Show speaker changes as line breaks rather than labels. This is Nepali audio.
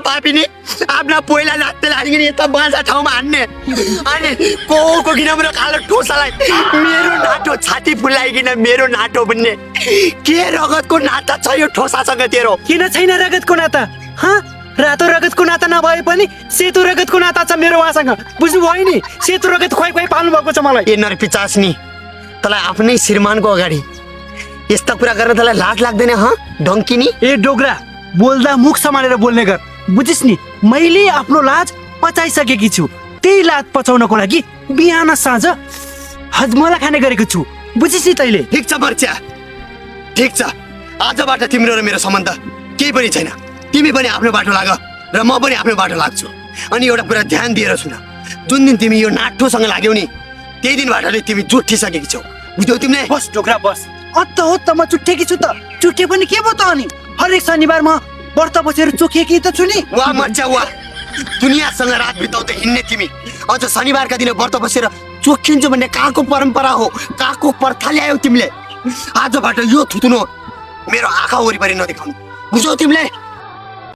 पापिनी आफ्ना पहिला नाच्दै लागिन यता बाजा ठाउँमा हान्ने अनि को किन मेरो कालो ठोसालाई मेरो नाटो छाती फुलाइकिन मेरो नाटो भन्ने के रगतको नाता छ यो ठोसासँग तेरो?
किन छैन रगतको नाता? रातो रगतको नाता नभए पनि सेतो रगतको नाता छ मेरो उहाँसँग, बुझ्नुभयो नि? सेतो रगत खुवाई खुवाई पाल्नु भएको छ मलाई।
ए नरपिचास नि, तँलाई आफ्नै श्रीमानको अगाडि यस्ता कुरा गर्न तँलाई लाज लाग्दैन? डङ्किनी
ए डोग्रा, बोल्दा मुख सम्हालेर बोल्ने गर, बुझिस् नि? मैले आफ्नो लाज पचाइसकेकी छु, त्यही लाज पचाउनको लागि बिहान साँझ हजमोला खाने गरेको छु, बुझिस् नि तैले?
ठिक छ बर्च्या, ठिक छ। आजबाट तिम्रो र मेरो सम्बन्ध केही पनि छैन। तिमी पनि आफ्नो बाटो लाग र म पनि आफ्नो बाटो लाग्छु। अनि एउटा कुरा ध्यान दिएर सुन, जुन दिन तिमी यो नाटोसँग लाग्यौ नि त्यही दिनबाट तिमी जुठिसकेकी छौ, बुझ्यौ तिमीले?
बस डोग्रा बस, अत्त म चुट्टेकी छु त। चुट्टे पनि के भयो त? अनि हरेक शनिबार म व्रत बसेर चोखिएकी त छु नि।
वाह मर्च्या वाह, दुनियाँसँग रात बिताउँदै हिँड्ने तिमी अझ शनिबारका दिन व्रत बसेर चोखिन्छु भन्ने कहाँको परम्परा हो, कहाँको प्रथा ल्यायौ तिमीले? आजबाट यो थुतुनो मेरो आँखा वरिपरि नदेखाउनु, बुझ्यौ तिमीले?